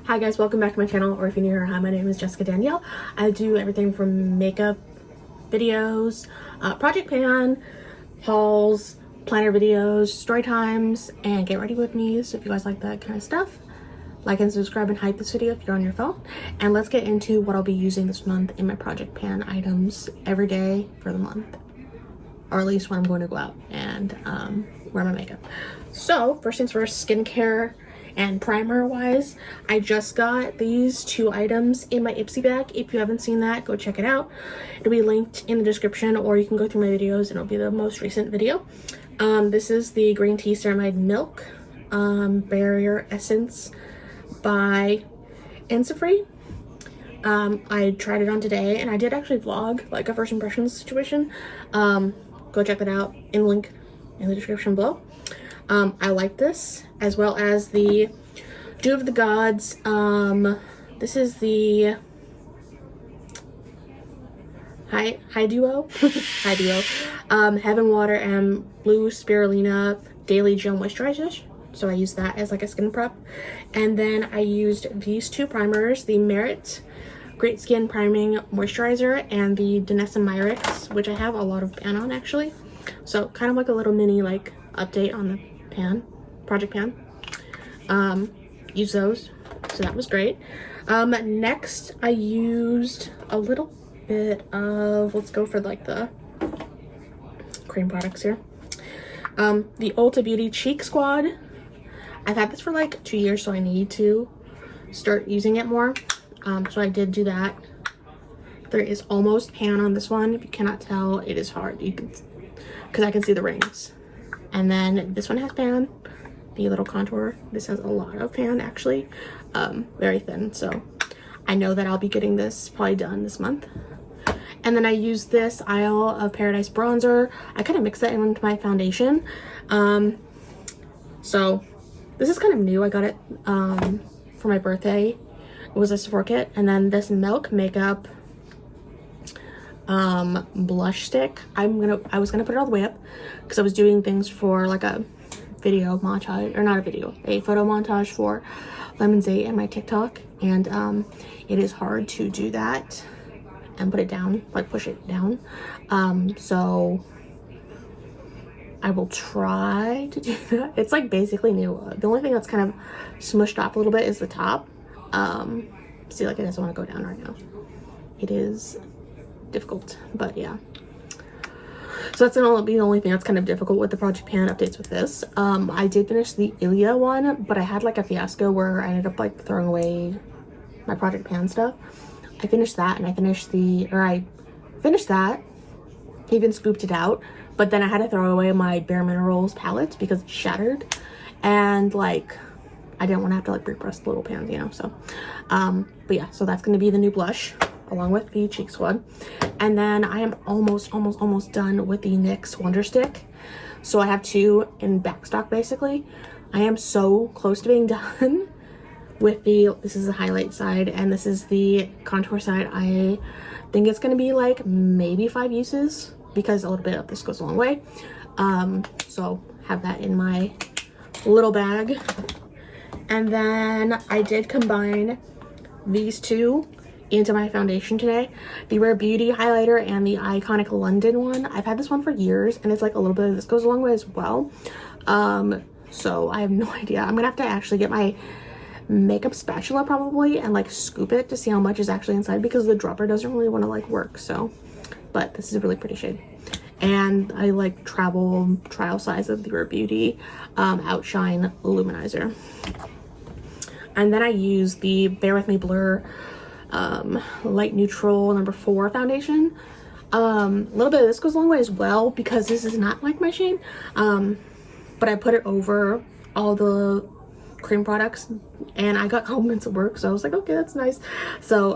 Hi guys, welcome back to my channel, or if you're new here, hi, my name is Jessica Danielle. I do everything from makeup videos, project pan, hauls, planner videos, story times, and get ready with me. So if you guys like that kind of stuff, like and subscribe and hype this video if you're on your phone. And let's get into what I'll be using this month in my project pan items every day for the month, or at least when I'm going to go out and wear my makeup. So first things first, skincare and primer wise, I just got these two items in my Ipsy bag. If you haven't seen that, go check it out. It'll be linked in the description, or you can go through my videos and it'll be the most recent video. This is the green tea ceramide milk barrier essence by Encyfree. I tried it on today and I did actually vlog like a first impressions situation. Go check that out in link in the description below. I like this, as well as the Dew of the Gods. This is the High Duo High Duo Heaven Water and Blue Spirulina Daily Gel Moisturizers. So I use that as like a skin prep. And then I used these two primers, the Merit Great Skin Priming Moisturizer and the Danessa Myricks, which I have a lot of pan on actually. So kind of like a little mini like update on the pan, project pan. Use those, so that was great. Next I used a little bit of, let's go for like the cream products here. The Ulta Beauty Cheek Squad. I've had this for like 2 years, so I need to start using it more. So I did do that. There is almost pan on this one. If you cannot tell, it is hard. You can, because I can see the rings. And then this one has pan, the little contour. This has a lot of pan actually, very thin. So I know that I'll be getting this probably done this month. And then I used this Isle of Paradise bronzer. I kind of mixed that into my foundation. So this is kind of new. I got it for my birthday. It was a Sephora kit. And then this Milk Makeup blush stick. I was gonna put it all the way up because I was doing things for like a video montage, or not a video, a photo montage for Lemons 8 and my TikTok, and it is hard to do that and put it down, like push it down. So I will try to do that. It's like basically new. The only thing that's kind of smushed off a little bit is the top. See, like it doesn't want to go down right now. It is difficult, but yeah. So that's gonna be the only thing that's kind of difficult with the project pan updates with this. I did finish the Ilia one, but I had like a fiasco where I ended up like throwing away my project pan stuff. I finished that, and I finished that, even scooped it out, but then I had to throw away my Bare Minerals palette because it shattered, and like I didn't want to have to like repress the little pans, you know. So but yeah, so that's gonna be the new blush along with the Cheek Squad. And then I am almost done with the NYX Wonder Stick. So I have two in backstock basically. I am so close to being done with this is the highlight side and this is the contour side. I think it's gonna be like maybe 5 uses because a little bit of this goes a long way. So have that in my little bag. And then I did combine these two into my foundation today, the Rare Beauty highlighter and the Iconic London one. I've had this one for years, and it's like a little bit of this goes a long way as well. So I have no idea. I'm gonna have to actually get my makeup spatula probably and like scoop it to see how much is actually inside, because the dropper doesn't really want to like work. So, but this is a really pretty shade, and I like travel trial size of the Rare Beauty Outshine Luminizer. And then I use the Bare With Me Blur light neutral number 4 foundation. A little bit of this goes a long way as well because this is not like my shade, but I put it over all the cream products and I got compliments at work, so I was like, okay, that's nice. So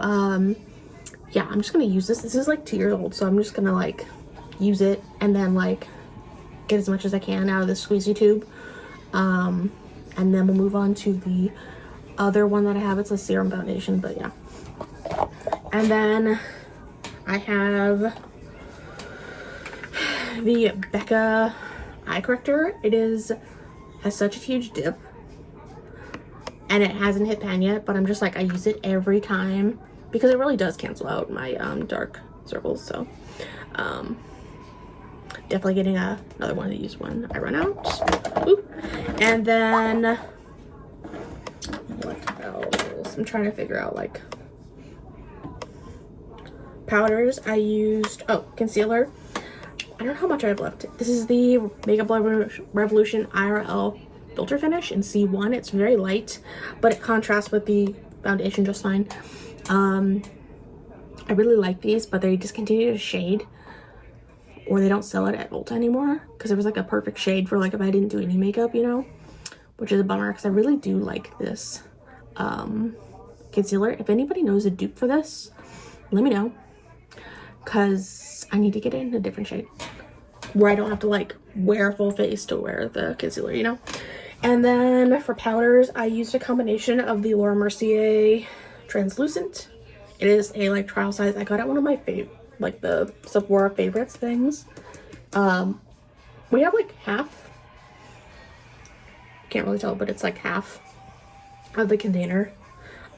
yeah, I'm just gonna use this is like 2 years old, so I'm just gonna like use it and then like get as much as I can out of this squeezy tube, and then we'll move on to the other one that I have. It's a serum foundation, but yeah. And then I have the Becca eye corrector. Has such a huge dip, and it hasn't hit pan yet, but I'm just like, I use it every time because it really does cancel out my dark circles. So definitely getting another one of these when I run out. Ooh. And then what else? I'm trying to figure out, like, powders. I used, oh, concealer. I don't know how much I have left. This is the Makeup Revolution IRL Filter Finish in C1. It's very light, but it contrasts with the foundation just fine. I really like these, but they discontinued a shade, or they don't sell it at Ulta anymore, because it was like a perfect shade for like if I didn't do any makeup, you know, which is a bummer because I really do like this concealer. If anybody knows a dupe for this, let me know, because I need to get it in a different shade where I don't have to like wear a full face to wear the concealer, you know. And then for powders, I used a combination of the Laura Mercier Translucent. It is a like trial size. I got it one of my like the Sephora favorites things. We have like half, can't really tell, but it's like half of the container.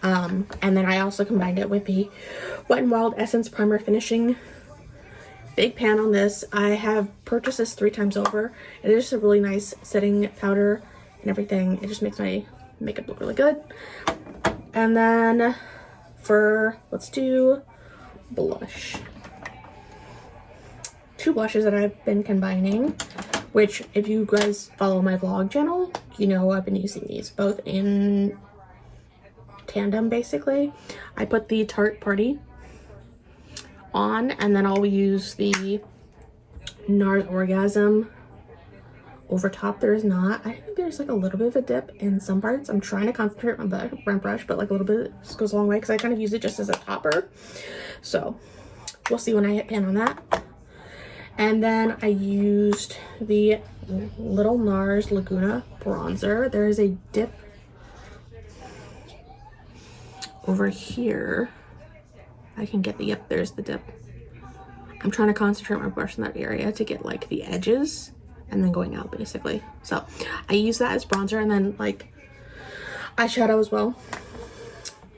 And then I also combined it with the Wet n Wild Essence Primer Finishing. Big pan on this. I have purchased this 3 times over. It is just a really nice setting powder and everything. It just makes my makeup look really good. And then let's do blush. 2 blushes that I've been combining, which if you guys follow my vlog channel, you know I've been using these both in tandem basically. I put the Tarte Party on, and then I'll use the NARS Orgasm over top. There is not, I think there's like a little bit of a dip in some parts. I'm trying to concentrate on the front brush, but like a little bit just goes a long way because I kind of use it just as a topper. So we'll see when I hit pan on that. And then I used the Little NARS Laguna bronzer. There is a dip over here. I can get the, yep, there's the dip. I'm trying to concentrate my brush in that area to get like the edges and then going out basically. So I use that as bronzer, and then like eyeshadow as well.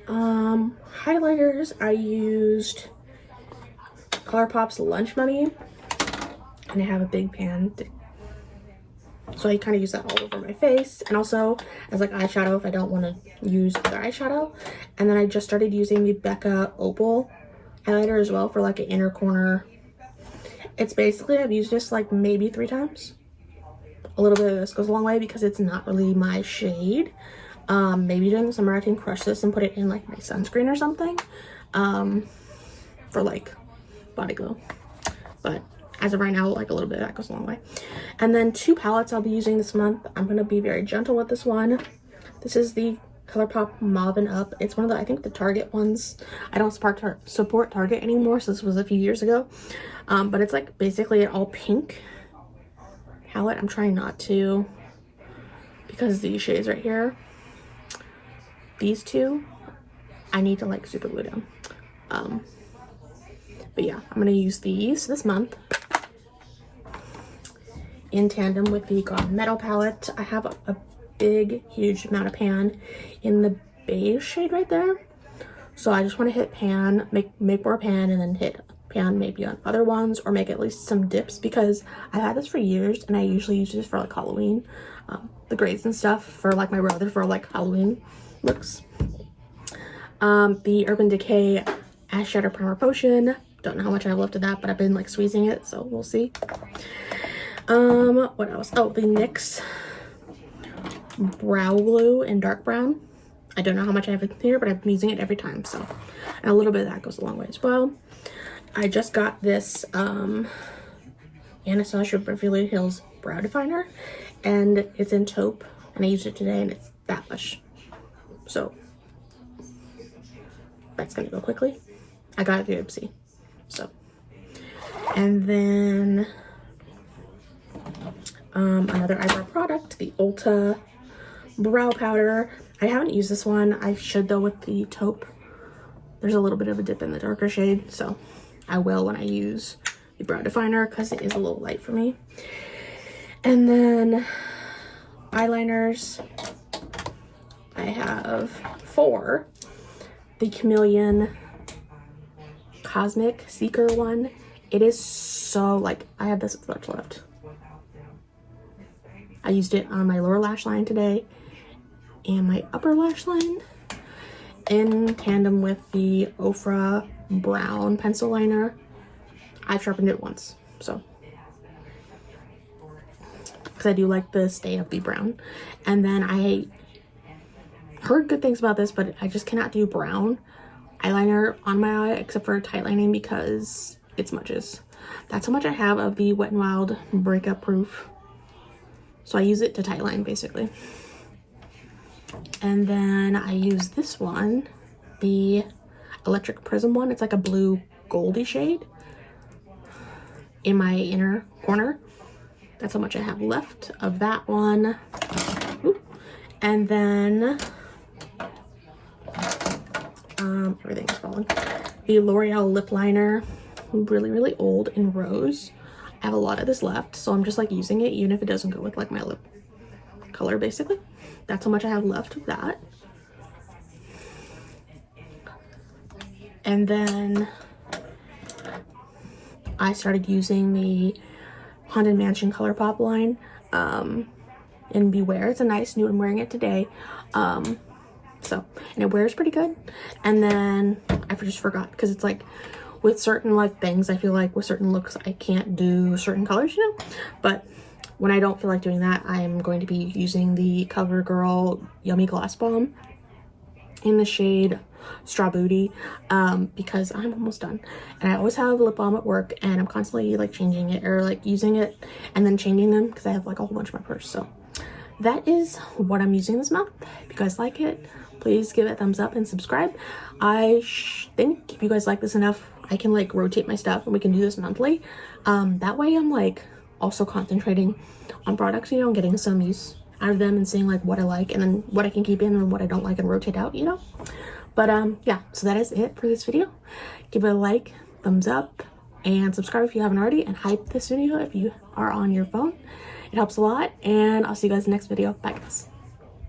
Highlighters, I used ColourPop's Lunch Money, and I have a big pan, so I kind of use that all over my face, and also as like eyeshadow if I don't want to use other eyeshadow. And then I just started using the Becca Opal highlighter as well for like an inner corner. It's basically, I've used this like maybe 3 times. A little bit of this goes a long way because it's not really my shade. Maybe during the summer I can crush this and put it in like my sunscreen or something for like body glow, but as of right now, like a little bit of that goes a long way. And then 2 palettes I'll be using this month. I'm going to be very gentle with this one. This is the ColourPop Mauve and Up. It's one of the, I think the Target ones. I don't support Target anymore, so this was a few years ago. But it's like basically an all pink palette. I'm trying not to, because these shades right here, these 2, I need to like super glue down. But yeah, I'm going to use these this month in tandem with the Gunmetal palette. I have a big, huge amount of pan in the beige shade right there. So I just want to hit pan, make more pan, and then hit pan maybe on other ones, or make at least some dips, because I've had this for years and I usually use this for like Halloween, the grades and stuff for like my brother for like Halloween looks. The Urban Decay Ash Shadow Primer Potion. Don't know how much I have left of that, but I've been like squeezing it, so we'll see. What else? Oh, the NYX Brow Glue in dark brown. I don't know how much I have in here, but I've been using it every time, so, and a little bit of that goes a long way as well. I just got this Anastasia Beverly Hills Brow Definer, and it's in taupe, and I used it today, and it's that much. So that's gonna go quickly. I got it through Ipsy. So, and then another eyebrow product, the Ulta Brow Powder. I haven't used this one. I should though with the taupe. There's a little bit of a dip in the darker shade, so I will when I use the brow definer because it is a little light for me. And then eyeliners. I have 4. The Chameleon Cosmic Seeker one. It is so, like, I have this much left. I used it on my lower lash line today and my upper lash line in tandem with the Ofra brown pencil liner. I've sharpened it once, so, because I do like the stain of the brown. And then I heard good things about this, but I just cannot do brown eyeliner on my eye except for tight lining because it smudges. That's how much I have of the Wet n Wild Breakup Proof. So I use it to tight line basically. And then I use this one, the Electric Prism one. It's like a blue goldy shade in my inner corner. That's how much I have left of that one. Ooh. And then everything's falling. The L'Oreal lip liner, really old in rose. I have a lot of this left, so I'm just like using it even if it doesn't go with like my lip color basically. That's how much I have left of that. And then I started using the Haunted Mansion ColourPop line in Beware. It's a nice nude. I'm wearing it today. So, and it wears pretty good. And then I just forgot, because it's like with certain like things, I feel like with certain looks I can't do certain colors, you know. But when I don't feel like doing that, I'm going to be using the CoverGirl Yummy Gloss Bomb in the shade Straw Booty, because I'm almost done. And I always have lip balm at work, and I'm constantly like changing it or like using it and then changing them because I have like a whole bunch in my purse. So that is what I'm using this month. If you guys like it, please give it a thumbs up and subscribe. I think if you guys like this enough, I can like rotate my stuff and we can do this monthly. That way I'm like also concentrating on products, you know, and getting some use out of them and seeing like what I like and then what I can keep in and what I don't like and rotate out, you know. But yeah, so that is it for this video. Give it a like, thumbs up, and subscribe if you haven't already, and hype this video if you are on your phone. It helps a lot, and I'll see you guys in the next video. Bye guys.